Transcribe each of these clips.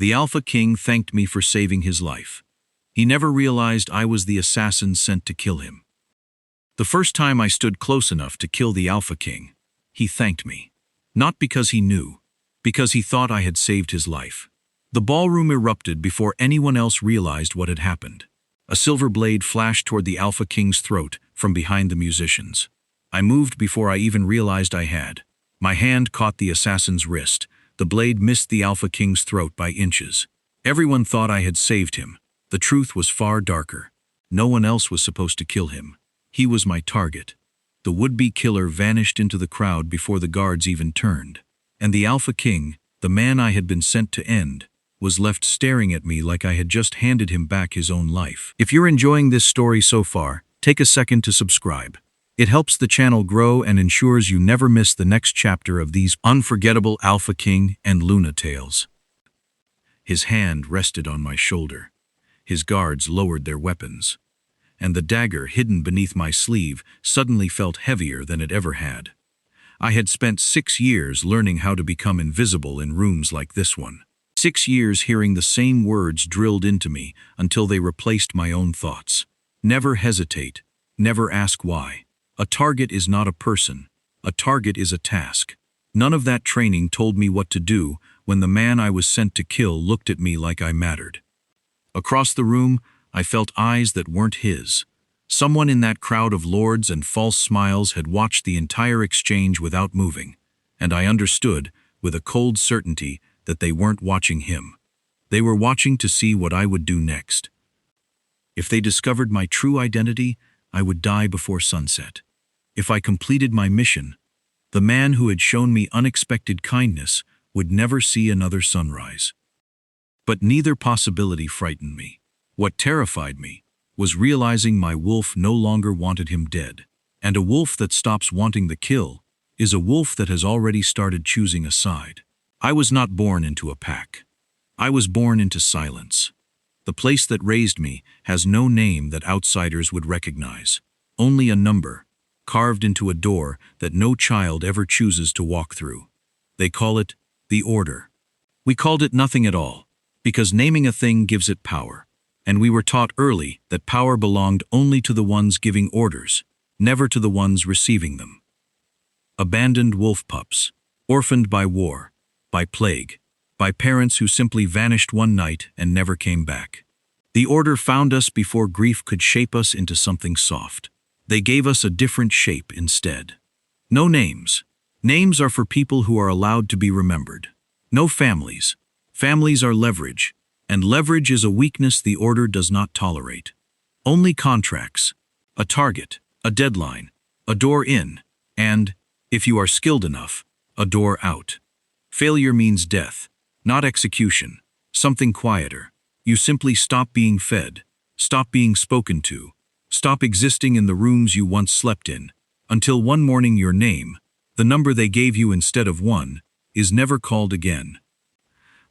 The Alpha King thanked me for saving his life. He never realized I was the assassin sent to kill him. The first time I stood close enough to kill the Alpha King, he thanked me. Not because he knew, because he thought I had saved his life. The ballroom erupted before anyone else realized what had happened. A silver blade flashed toward the Alpha King's throat from behind the musicians. I moved before I even realized I had. My hand caught the assassin's wrist. The blade missed the Alpha King's throat by inches. Everyone thought I had saved him. The truth was far darker. No one else was supposed to kill him. He was my target. The would-be killer vanished into the crowd before the guards even turned. And the Alpha King, the man I had been sent to end, was left staring at me like I had just handed him back his own life. If you're enjoying this story so far, take a second to subscribe. It helps the channel grow and ensures you never miss the next chapter of these unforgettable Alpha King and Luna tales. His hand rested on my shoulder. His guards lowered their weapons, and the dagger hidden beneath my sleeve suddenly felt heavier than it ever had. I had spent 6 years learning how to become invisible in rooms like this one. 6 years hearing the same words drilled into me until they replaced my own thoughts. Never hesitate. Never ask why. A target is not a person. A target is a task. None of that training told me what to do when the man I was sent to kill looked at me like I mattered. Across the room, I felt eyes that weren't his. Someone in that crowd of lords and false smiles had watched the entire exchange without moving, and I understood, with a cold certainty, that they weren't watching him. They were watching to see what I would do next. If they discovered my true identity, I would die before sunset. If I completed my mission, the man who had shown me unexpected kindness would never see another sunrise. But neither possibility frightened me. What terrified me was realizing my wolf no longer wanted him dead. And a wolf that stops wanting the kill is a wolf that has already started choosing a side. I was not born into a pack. I was born into silence. The place that raised me has no name that outsiders would recognize, only a number, carved into a door that no child ever chooses to walk through. They call it the Order. We called it nothing at all, because naming a thing gives it power, and we were taught early that power belonged only to the ones giving orders, never to the ones receiving them. Abandoned wolf pups, orphaned by war, by plague, by parents who simply vanished one night and never came back. The Order found us before grief could shape us into something soft. They gave us a different shape instead. No names. Names are for people who are allowed to be remembered. No families. Families are leverage, and leverage is a weakness the Order does not tolerate. Only contracts, a target, a deadline, a door in, and, if you are skilled enough, a door out. Failure means death, not execution, something quieter. You simply stop being fed, stop being spoken to, stop existing in the rooms you once slept in, until one morning your name, the number they gave you instead of 1, is never called again.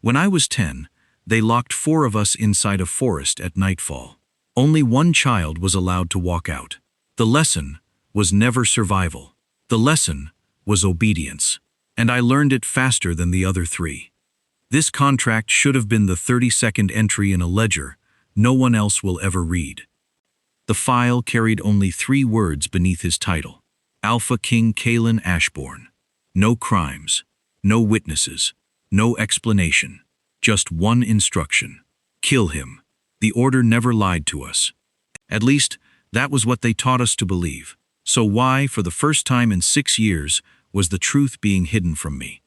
When I was 10, they locked 4 of us inside a forest at nightfall. Only one child was allowed to walk out. The lesson was never survival. The lesson was obedience. And I learned it faster than the other 3. This contract should have been the 32nd entry in a ledger no one else will ever read. The file carried only 3 words beneath his title: Alpha King Kalen Ashbourne. No crimes, no witnesses, no explanation, just one instruction: kill him. The Order never lied to us. At least, that was what they taught us to believe. So why, for the first time in 6 years, was the truth being hidden from me?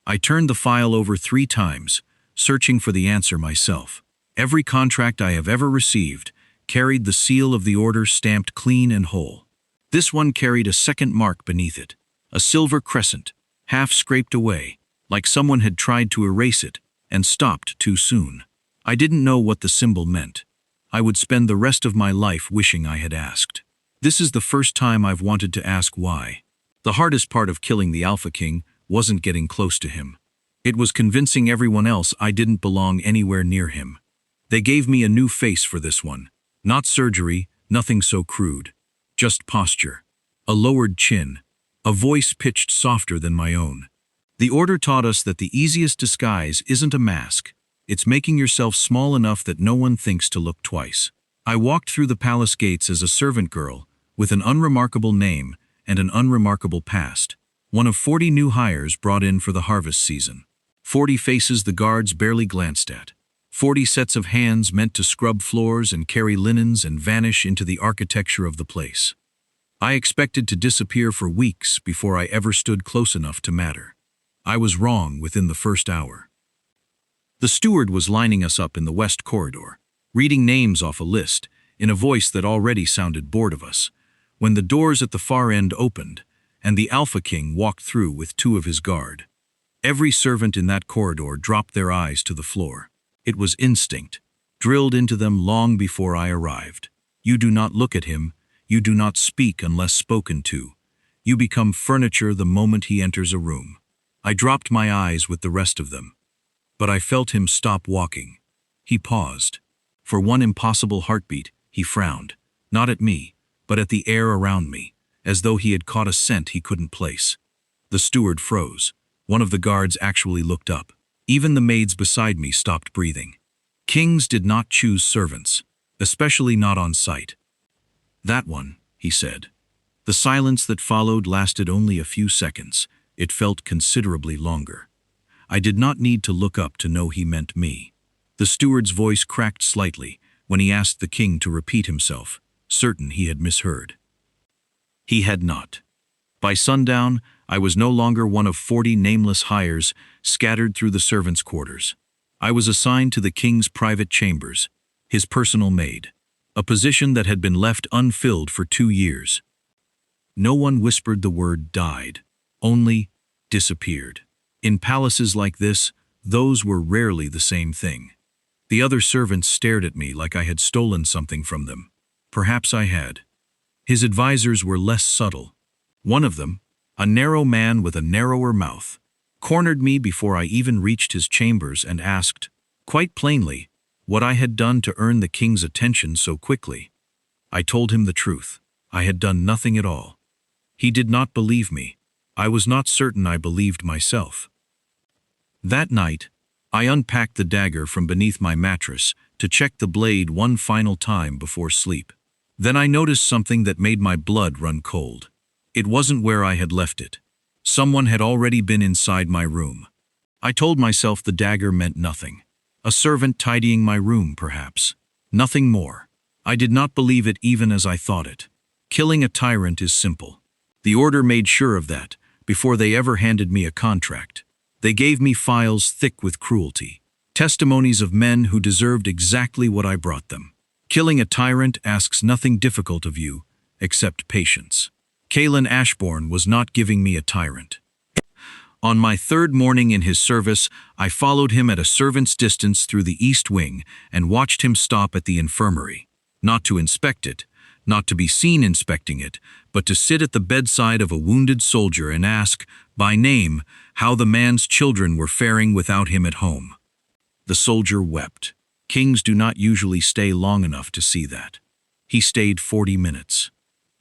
I turned the file over 3 times, searching for the answer myself. Every contract I have ever received carried the seal of the Order stamped clean and whole. This one carried a second mark beneath it, a silver crescent, half scraped away, like someone had tried to erase it and stopped too soon. I didn't know what the symbol meant. I would spend the rest of my life wishing I had asked. This is the first time I've wanted to ask why. The hardest part of killing the Alpha King wasn't getting close to him. It was convincing everyone else I didn't belong anywhere near him. They gave me a new face for this one. Not surgery, nothing so crude. Just posture. A lowered chin. A voice pitched softer than my own. The Order taught us that the easiest disguise isn't a mask. It's making yourself small enough that no one thinks to look twice. I walked through the palace gates as a servant girl, with an unremarkable name and an unremarkable past. One of 40 new hires brought in for the harvest season. 40 faces the guards barely glanced at. 40 sets of hands meant to scrub floors and carry linens and vanish into the architecture of the place. I expected to disappear for weeks before I ever stood close enough to matter. I was wrong within the first hour. The steward was lining us up in the west corridor, reading names off a list, in a voice that already sounded bored of us, when the doors at the far end opened, and the Alpha King walked through with 2 of his guard. Every servant in that corridor dropped their eyes to the floor. It was instinct, drilled into them long before I arrived. You do not look at him, you do not speak unless spoken to. You become furniture the moment he enters a room. I dropped my eyes with the rest of them. But I felt him stop walking. He paused. For one impossible heartbeat, he frowned, not at me, but at the air around me, as though he had caught a scent he couldn't place. The steward froze. One of the guards actually looked up. Even the maids beside me stopped breathing. Kings did not choose servants, especially not on sight. "That one," he said. The silence that followed lasted only a few seconds. It felt considerably longer. I did not need to look up to know he meant me. The steward's voice cracked slightly when he asked the king to repeat himself, certain he had misheard. He had not. By sundown, I was no longer one of 40 nameless hires scattered through the servants' quarters. I was assigned to the king's private chambers, his personal maid, a position that had been left unfilled for 2 years. No one whispered the word died, only disappeared. In palaces like this, those were rarely the same thing. The other servants stared at me like I had stolen something from them. Perhaps I had. His advisors were less subtle. One of them, a narrow man with a narrower mouth, cornered me before I even reached his chambers and asked, quite plainly, what I had done to earn the king's attention so quickly. I told him the truth. I had done nothing at all. He did not believe me. I was not certain I believed myself. That night, I unpacked the dagger from beneath my mattress to check the blade one final time before sleep. Then I noticed something that made my blood run cold. It wasn't where I had left it. Someone had already been inside my room. I told myself the dagger meant nothing. A servant tidying my room, perhaps. Nothing more. I did not believe it even as I thought it. Killing a tyrant is simple. The order made sure of that before they ever handed me a contract. They gave me files thick with cruelty, testimonies of men who deserved exactly what I brought them. Killing a tyrant asks nothing difficult of you, except patience. Kalen Ashbourne was not giving me a tyrant. On my 3rd morning in his service, I followed him at a servant's distance through the east wing and watched him stop at the infirmary. Not to inspect it, not to be seen inspecting it, but to sit at the bedside of a wounded soldier and ask, by name, how the man's children were faring without him at home. The soldier wept. Kings do not usually stay long enough to see that. He stayed 40 minutes.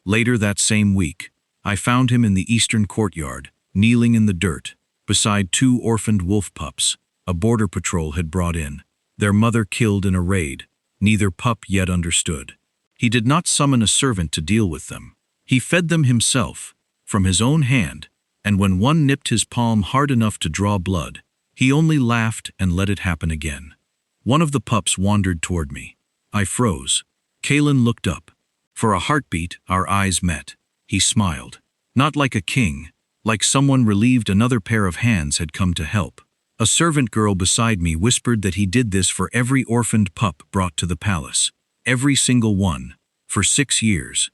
Later that same week, I found him in the eastern courtyard, kneeling in the dirt, beside 2 orphaned wolf pups a border patrol had brought in, their mother killed in a raid. Neither pup yet understood. He did not summon a servant to deal with them. He fed them himself, from his own hand, and when one nipped his palm hard enough to draw blood, he only laughed and let it happen again. One of the pups wandered toward me. I froze. Kalen looked up. For a heartbeat, our eyes met. He smiled. Not like a king, like someone relieved another pair of hands had come to help. A servant girl beside me whispered that he did this for every orphaned pup brought to the palace. Every single one. For 6 years.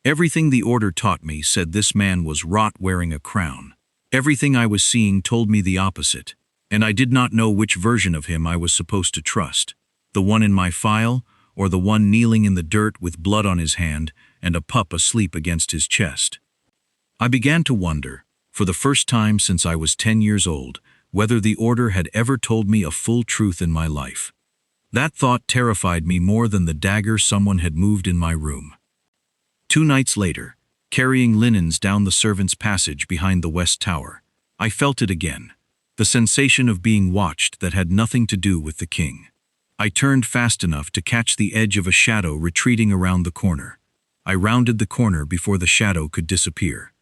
Everything the order taught me said this man was rot wearing a crown. Everything I was seeing told me the opposite, and I did not know which version of him I was supposed to trust. The one in my file, or the one kneeling in the dirt with blood on his hand and a pup asleep against his chest. I began to wonder, for the first time since I was 10 years old, whether the order had ever told me a full truth in my life. That thought terrified me more than the dagger someone had moved in my room. 2 nights later, carrying linens down the servants' passage behind the west tower, I felt it again. the sensation of being watched that had nothing to do with the king. I turned fast enough to catch the edge of a shadow retreating around the corner. I rounded the corner before the shadow could disappear.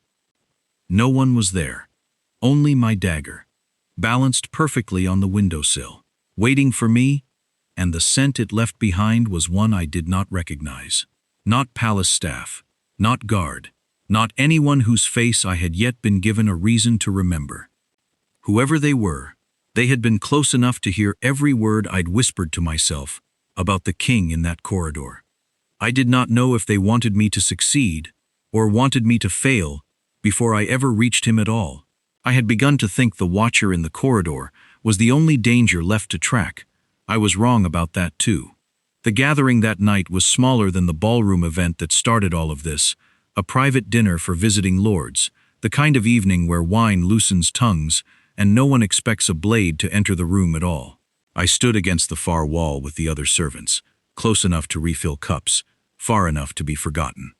No one was there. Only my dagger, balanced perfectly on the windowsill, waiting for me, and the scent it left behind was one I did not recognize. Not palace staff, not guard, not anyone whose face I had yet been given a reason to remember. Whoever they were, they had been close enough to hear every word I'd whispered to myself about the king in that corridor. I did not know if they wanted me to succeed or wanted me to fail before I ever reached him at all. I had begun to think the watcher in the corridor was the only danger left to track. I was wrong about that too. The gathering that night was smaller than the ballroom event that started all of this, a private dinner for visiting lords, the kind of evening where wine loosens tongues and no one expects a blade to enter the room at all. I stood against the far wall with the other servants, close enough to refill cups, far enough to be forgotten.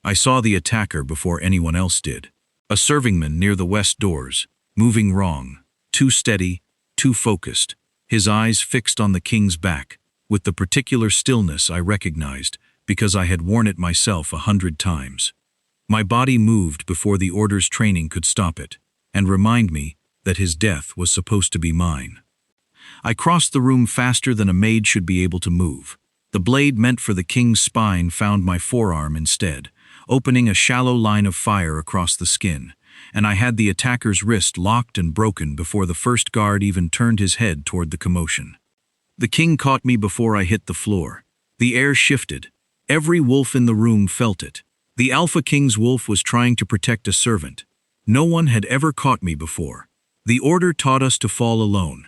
I saw the attacker before anyone else did. A servingman near the west doors, moving wrong, too steady, too focused, his eyes fixed on the king's back, with the particular stillness I recognized because I had worn it myself 100 times. My body moved before the order's training could stop it, and remind me that his death was supposed to be mine. I crossed the room faster than a maid should be able to move. The blade meant for the king's spine found my forearm instead, opening a shallow line of fire across the skin, and I had the attacker's wrist locked and broken before the first guard even turned his head toward the commotion. The king caught me before I hit the floor. The air shifted. Every wolf in the room felt it. The Alpha King's wolf was trying to protect a servant. No one had ever caught me before. The order taught us to fall alone.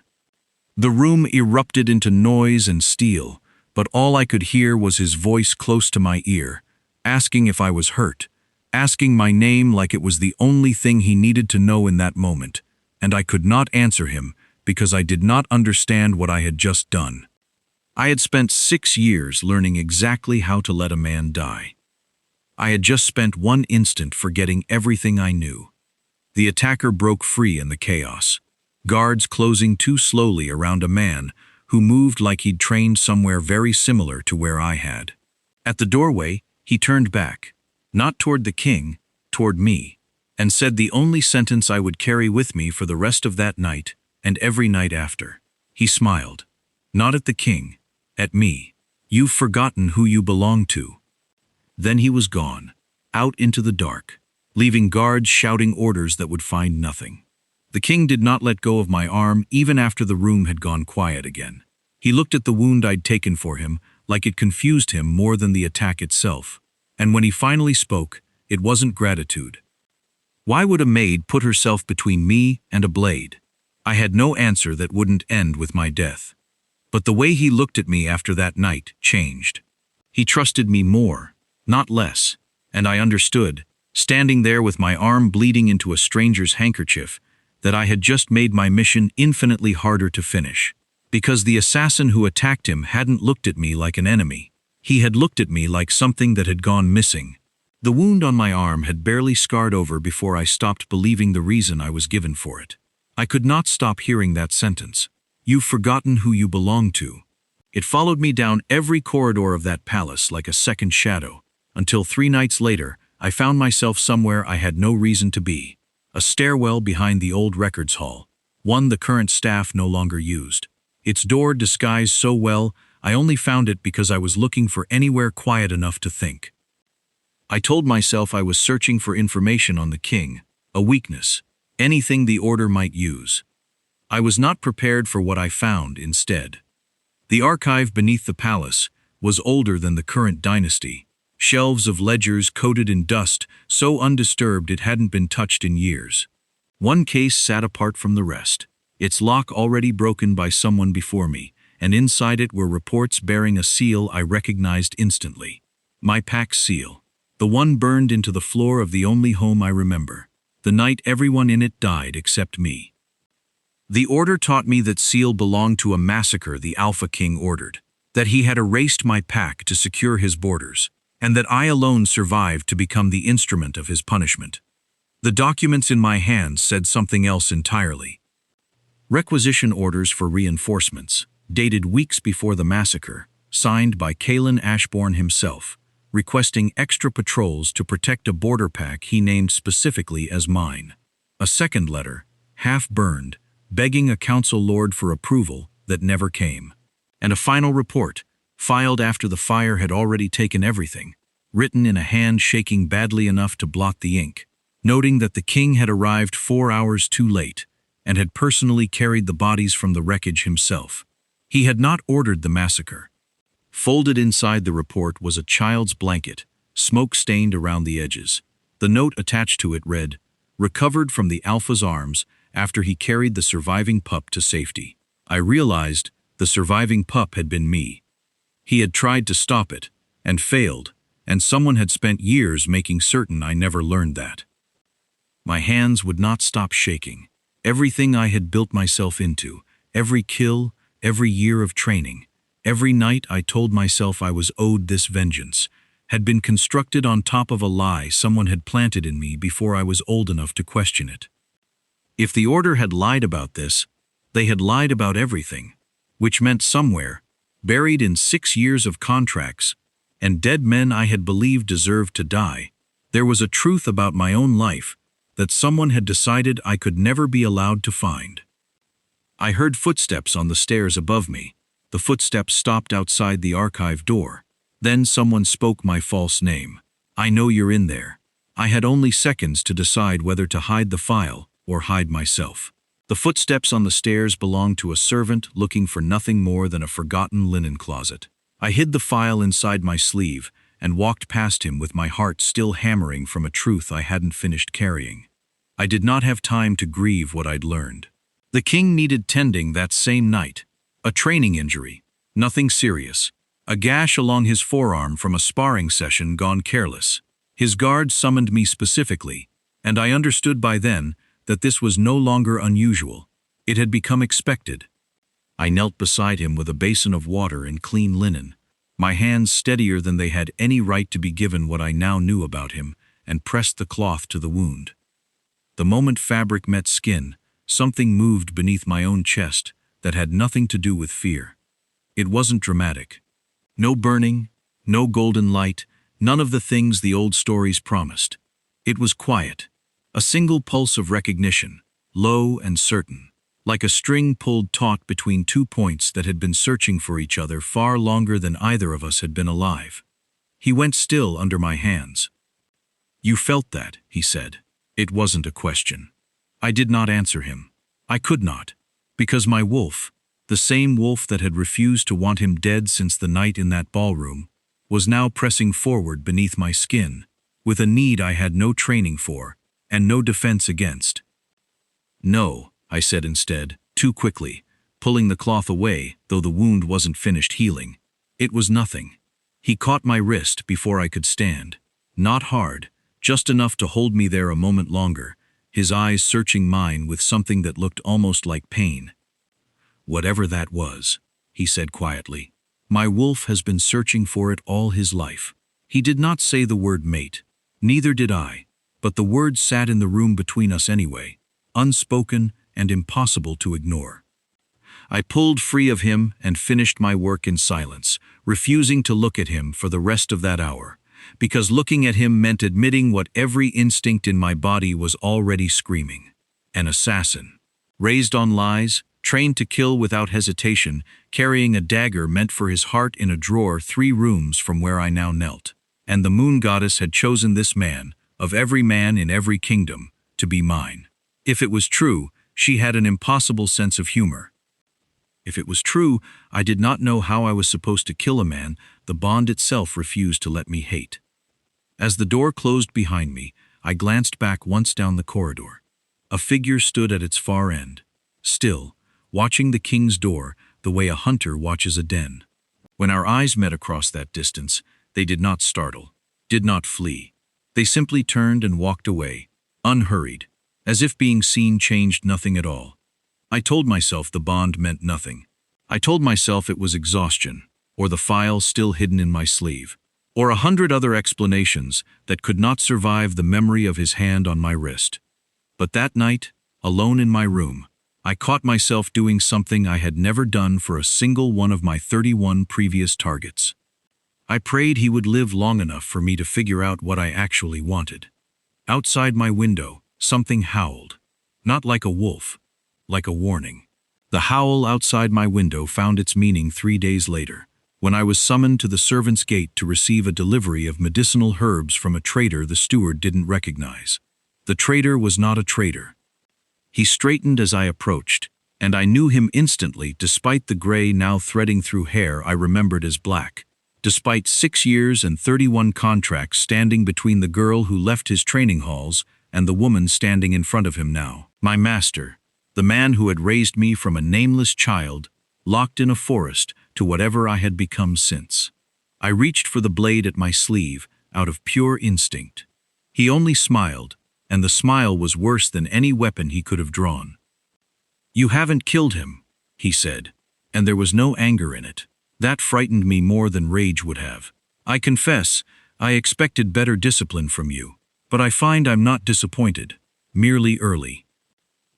The room erupted into noise and steel, but all I could hear was his voice close to my ear, asking if I was hurt, asking my name like it was the only thing he needed to know in that moment, and I could not answer him because I did not understand what I had just done. I had spent 6 years learning exactly how to let a man die. I had just spent 1 instant forgetting everything I knew. The attacker broke free in the chaos, guards closing too slowly around a man who moved like he'd trained somewhere very similar to where I had. At the doorway, he turned back, not toward the king, toward me, and said the only sentence I would carry with me for the rest of that night and every night after. He smiled, not at the king, at me. "You've forgotten who you belong to." Then he was gone, out into the dark, leaving guards shouting orders that would find nothing. The king did not let go of my arm even after the room had gone quiet again. He looked at the wound I'd taken for him like it confused him more than the attack itself, and when he finally spoke, it wasn't gratitude. Why would a maid put herself between me and a blade? I had no answer that wouldn't end with my death. But the way he looked at me after that night changed. He trusted me more, not less, and I understood, standing there with my arm bleeding into a stranger's handkerchief, that I had just made my mission infinitely harder to finish. Because the assassin who attacked him hadn't looked at me like an enemy. He had looked at me like something that had gone missing. The wound on my arm had barely scarred over before I stopped believing the reason I was given for it. I could not stop hearing that sentence. "You've forgotten who you belong to." It followed me down every corridor of that palace like a second shadow, until 3 nights later, I found myself somewhere I had no reason to be. A stairwell behind the old records hall, one the current staff no longer used. Its door disguised so well, I only found it because I was looking for anywhere quiet enough to think. I told myself I was searching for information on the king, a weakness, anything the order might use. I was not prepared for what I found instead. The archive beneath the palace was older than the current dynasty, shelves of ledgers coated in dust so undisturbed it hadn't been touched in years. One case sat apart from the rest, its lock already broken by someone before me, and inside it were reports bearing a seal I recognized instantly. My pack's seal, the one burned into the floor of the only home I remember, the night everyone in it died except me. The order taught me that seal belonged to a massacre the Alpha King ordered, that he had erased my pack to secure his borders, and that I alone survived to become the instrument of his punishment. The documents in my hands said something else entirely. Requisition orders for reinforcements, dated weeks before the massacre, signed by Kalen Ashbourne himself, requesting extra patrols to protect a border pack he named specifically as mine. A second letter, half-burned, begging a council lord for approval that never came. And a final report, filed after the fire had already taken everything, written in a hand shaking badly enough to blot the ink, noting that the king had arrived 4 hours too late and had personally carried the bodies from the wreckage himself. He had not ordered the massacre. Folded inside the report was a child's blanket, smoke-stained around the edges. The note attached to it read, "Recovered from the Alpha's arms after he carried the surviving pup to safety." I realized the surviving pup had been me. He had tried to stop it, and failed, and someone had spent years making certain I never learned that. My hands would not stop shaking. Everything I had built myself into, every kill, every year of training, every night I told myself I was owed this vengeance, had been constructed on top of a lie someone had planted in me before I was old enough to question it. If the Order had lied about this, they had lied about everything, which meant somewhere, buried in 6 years of contracts, and dead men I had believed deserved to die, there was a truth about my own life that someone had decided I could never be allowed to find. I heard footsteps on the stairs above me. The footsteps stopped outside the archive door. Then someone spoke my false name. "I know you're in there." I had only seconds to decide whether to hide the file or hide myself. The footsteps on the stairs belonged to a servant looking for nothing more than a forgotten linen closet. I hid the file inside my sleeve and walked past him with my heart still hammering from a truth I hadn't finished carrying. I did not have time to grieve what I'd learned. The king needed tending that same night. A training injury, nothing serious. A gash along his forearm from a sparring session gone careless. His guard summoned me specifically, and I understood by then that this was no longer unusual. It had become expected. I knelt beside him with a basin of water and clean linen, my hands steadier than they had any right to be given what I now knew about him, and pressed the cloth to the wound. The moment fabric met skin, something moved beneath my own chest that had nothing to do with fear. It wasn't dramatic. No burning, no golden light, none of the things the old stories promised. It was quiet, a single pulse of recognition, low and certain, like a string pulled taut between 2 points that had been searching for each other far longer than either of us had been alive. He went still under my hands. "You felt that," he said. It wasn't a question. I did not answer him. I could not, because my wolf, the same wolf that had refused to want him dead since the night in that ballroom, was now pressing forward beneath my skin, with a need I had no training for and no defense against. "No," I said instead, too quickly, pulling the cloth away, though the wound wasn't finished healing. It was nothing. He caught my wrist before I could stand. Not hard, just enough to hold me there a moment longer, his eyes searching mine with something that looked almost like pain. "Whatever that was," he said quietly, "my wolf has been searching for it all his life." He did not say the word mate. Neither did I, but the word sat in the room between us anyway, unspoken and impossible to ignore. I pulled free of him and finished my work in silence, refusing to look at him for the rest of that hour, because looking at him meant admitting what every instinct in my body was already screaming. An assassin. Raised on lies, trained to kill without hesitation, carrying a dagger meant for his heart in a drawer 3 rooms from where I now knelt. And the moon goddess had chosen this man, of every man in every kingdom, to be mine. If it was true, she had an impossible sense of humor. If it was true, I did not know how I was supposed to kill a man the bond itself refused to let me hate. As the door closed behind me, I glanced back once down the corridor. A figure stood at its far end, still, watching the king's door the way a hunter watches a den. When our eyes met across that distance, they did not startle, did not flee. They simply turned and walked away, unhurried, as if being seen changed nothing at all. I told myself the bond meant nothing. I told myself it was exhaustion, or the file still hidden in my sleeve, or 100 other explanations that could not survive the memory of his hand on my wrist. But that night, alone in my room, I caught myself doing something I had never done for a single one of my 31 previous targets. I prayed he would live long enough for me to figure out what I actually wanted. Outside my window, something howled. Not like a wolf, like a warning. The howl outside my window found its meaning 3 days later, when I was summoned to the servants' gate to receive a delivery of medicinal herbs from a trader the steward didn't recognize. The trader was not a trader. He straightened as I approached, and I knew him instantly despite the gray now threading through hair I remembered as black. Despite 6 years and 31 contracts standing between the girl who left his training halls and the woman standing in front of him now. My master, the man who had raised me from a nameless child, locked in a forest, to whatever I had become since. I reached for the blade at my sleeve, out of pure instinct. He only smiled, and the smile was worse than any weapon he could have drawn. "You haven't killed him," he said, and there was no anger in it. That frightened me more than rage would have. "I confess, I expected better discipline from you, but I find I'm not disappointed, merely early."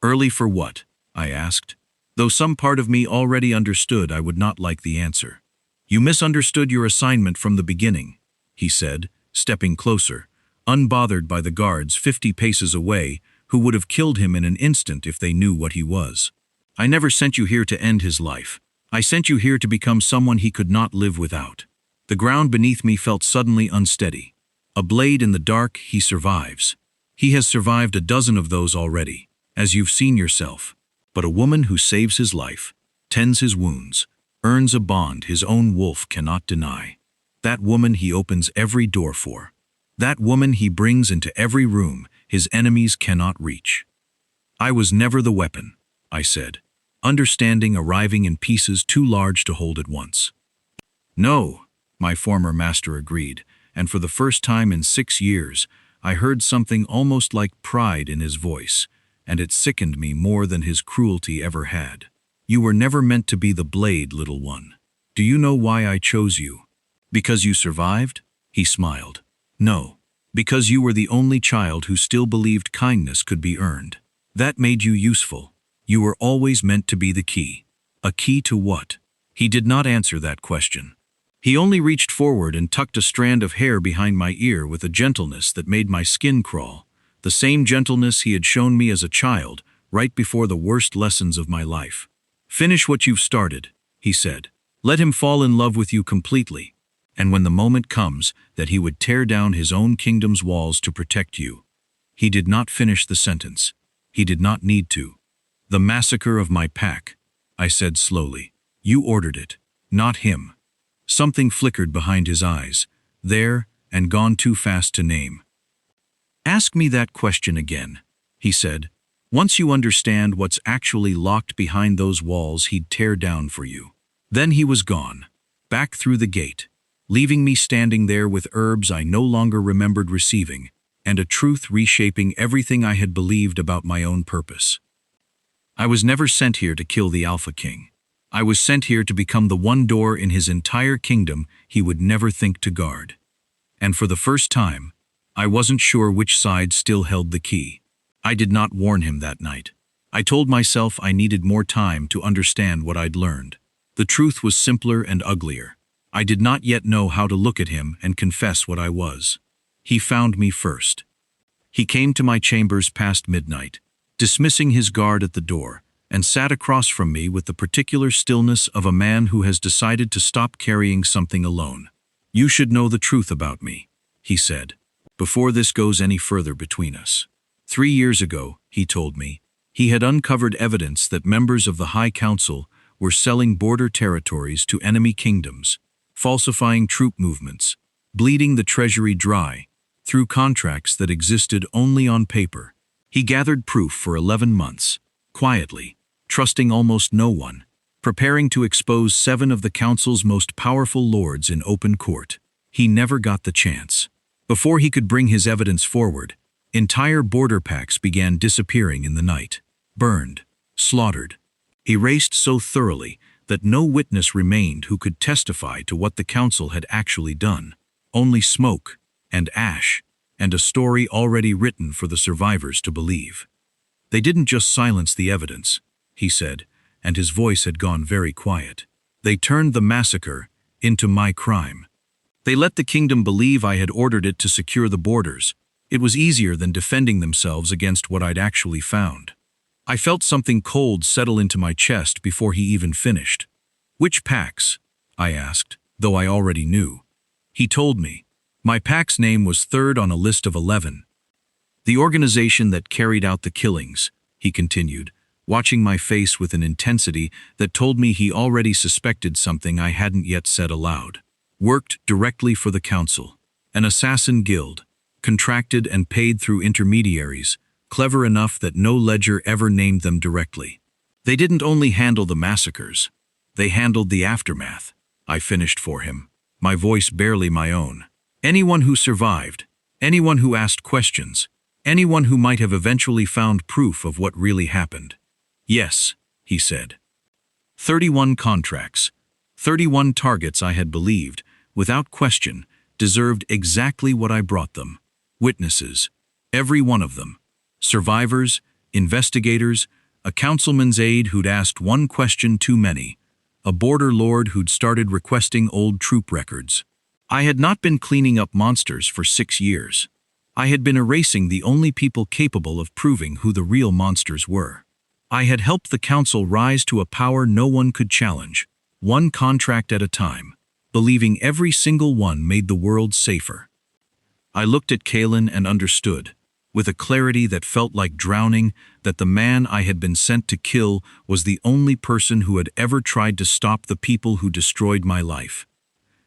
"Early for what?" I asked, though some part of me already understood I would not like the answer. "You misunderstood your assignment from the beginning," he said, stepping closer, unbothered by the guards 50 paces away who would have killed him in an instant if they knew what he was. "I never sent you here to end his life. I sent you here to become someone he could not live without." The ground beneath me felt suddenly unsteady. A blade in the dark, he survives. He has survived a dozen of those already, as you've seen yourself. But a woman who saves his life, tends his wounds, earns a bond his own wolf cannot deny. That woman he opens every door for. That woman he brings into every room his enemies cannot reach. "I was never the weapon," I said, understanding arriving in pieces too large to hold at once. "No," my former master agreed, and for the first time in 6 years, I heard something almost like pride in his voice, and it sickened me more than his cruelty ever had. "You were never meant to be the blade, little one. Do you know why I chose you? Because you survived?" He smiled. "No, because you were the only child who still believed kindness could be earned. That made you useful. You were always meant to be the key." "A key to what?" He did not answer that question. He only reached forward and tucked a strand of hair behind my ear with a gentleness that made my skin crawl. The same gentleness he had shown me as a child, right before the worst lessons of my life. "Finish what you've started," he said. "Let him fall in love with you completely. And when the moment comes that he would tear down his own kingdom's walls to protect you." He did not finish the sentence. He did not need to. "The massacre of my pack," I said slowly. "You ordered it, not him." Something flickered behind his eyes, there and gone too fast to name. "Ask me that question again," he said. "Once you understand what's actually locked behind those walls he'd tear down for you." Then he was gone, back through the gate, leaving me standing there with herbs I no longer remembered receiving, and a truth reshaping everything I had believed about my own purpose. I was never sent here to kill the Alpha King. I was sent here to become the one door in his entire kingdom he would never think to guard. And for the first time, I wasn't sure which side still held the key. I did not warn him that night. I told myself I needed more time to understand what I'd learned. The truth was simpler and uglier. I did not yet know how to look at him and confess what I was. He found me first. He came to my chambers past midnight, dismissing his guard at the door, and sat across from me with the particular stillness of a man who has decided to stop carrying something alone. "You should know the truth about me," he said, "before this goes any further between us." 3 years ago, he told me, he had uncovered evidence that members of the High Council were selling border territories to enemy kingdoms, falsifying troop movements, bleeding the treasury dry, through contracts that existed only on paper. He gathered proof for 11 months, quietly, trusting almost no one, preparing to expose 7 of the council's most powerful lords in open court. He never got the chance. Before he could bring his evidence forward, entire border packs began disappearing in the night, burned, slaughtered, erased so thoroughly that no witness remained who could testify to what the council had actually done. Only smoke and ash, and a story already written for the survivors to believe. They didn't just silence the evidence, he said, and his voice had gone very quiet. They turned the massacre into my crime. They let the kingdom believe I had ordered it to secure the borders. It was easier than defending themselves against what I'd actually found. I felt something cold settle into my chest before he even finished. "Which packs?" I asked, though I already knew. He told me. My pack's name was third on a list of 11. "The organization that carried out the killings," he continued, watching my face with an intensity that told me he already suspected something I hadn't yet said aloud. "Worked directly for the council. An assassin guild, contracted and paid through intermediaries, clever enough that no ledger ever named them directly. They didn't only handle the massacres, they handled the aftermath," I finished for him, my voice barely my own. "Anyone who survived, anyone who asked questions, anyone who might have eventually found proof of what really happened." "Yes," he said. 31 contracts, 31 targets I had believed, without question, deserved exactly what I brought them. Witnesses, every one of them. Survivors, investigators, a councilman's aide who'd asked one question too many, a border lord who'd started requesting old troop records. I had not been cleaning up monsters for 6 years. I had been erasing the only people capable of proving who the real monsters were. I had helped the council rise to a power no one could challenge, one contract at a time, believing every single one made the world safer. I looked at Kalen and understood, with a clarity that felt like drowning, that the man I had been sent to kill was the only person who had ever tried to stop the people who destroyed my life.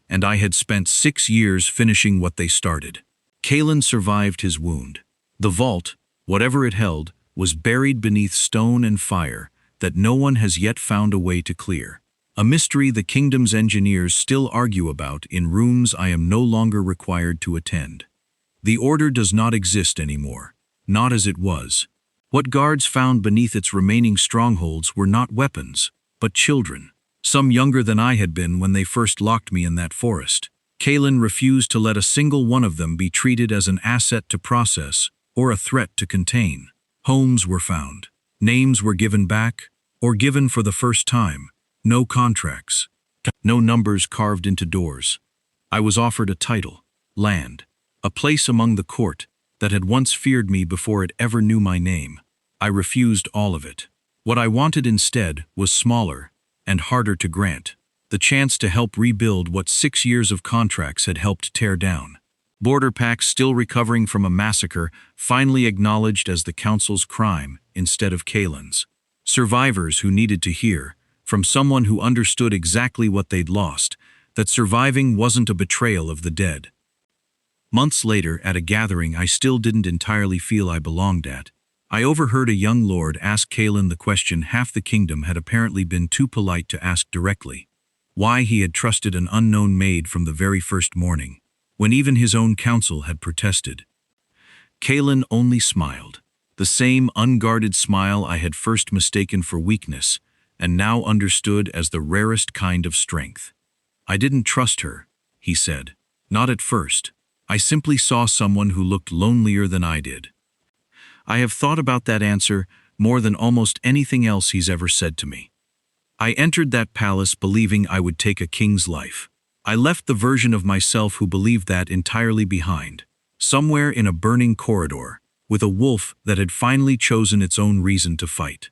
And I had spent 6 years finishing what they started. Kalen survived his wound. The vault, whatever it held, was buried beneath stone and fire that no one has yet found a way to clear. A mystery the kingdom's engineers still argue about in rooms I am no longer required to attend. The order does not exist anymore, not as it was. What guards found beneath its remaining strongholds were not weapons, but children, some younger than I had been when they first locked me in that forest. Kalen refused to let a single one of them be treated as an asset to process or a threat to contain. Homes were found. Names were given back, or given for the first time. No contracts. No numbers carved into doors. I was offered a title, land, a place among the court that had once feared me before it ever knew my name. I refused all of it. What I wanted instead was smaller and harder to grant, the chance to help rebuild what 6 years of contracts had helped tear down. Border packs still recovering from a massacre finally acknowledged as the council's crime instead of Kalen's. Survivors who needed to hear, from someone who understood exactly what they'd lost, that surviving wasn't a betrayal of the dead. Months later, at a gathering I still didn't entirely feel I belonged at, I overheard a young lord ask Kalen the question half the kingdom had apparently been too polite to ask directly: why he had trusted an unknown maid from the very first morning, when even his own council had protested. Kalen only smiled, the same unguarded smile I had first mistaken for weakness, and now understood as the rarest kind of strength. "I didn't trust her," he said. "Not at first. I simply saw someone who looked lonelier than I did." I have thought about that answer more than almost anything else he's ever said to me. I entered that palace believing I would take a king's life. I left the version of myself who believed that entirely behind, somewhere in a burning corridor, with a wolf that had finally chosen its own reason to fight.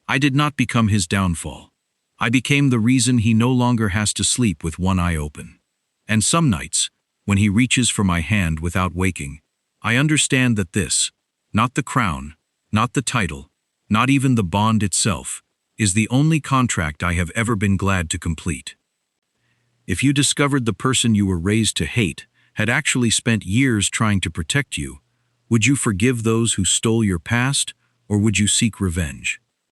I did not become his downfall. I became the reason he no longer has to sleep with one eye open. And some nights, when he reaches for my hand without waking, I understand that this, not the crown, not the title, not even the bond itself, is the only contract I have ever been glad to complete. If you discovered the person you were raised to hate had actually spent years trying to protect you, would you forgive those who stole your past, or would you seek revenge?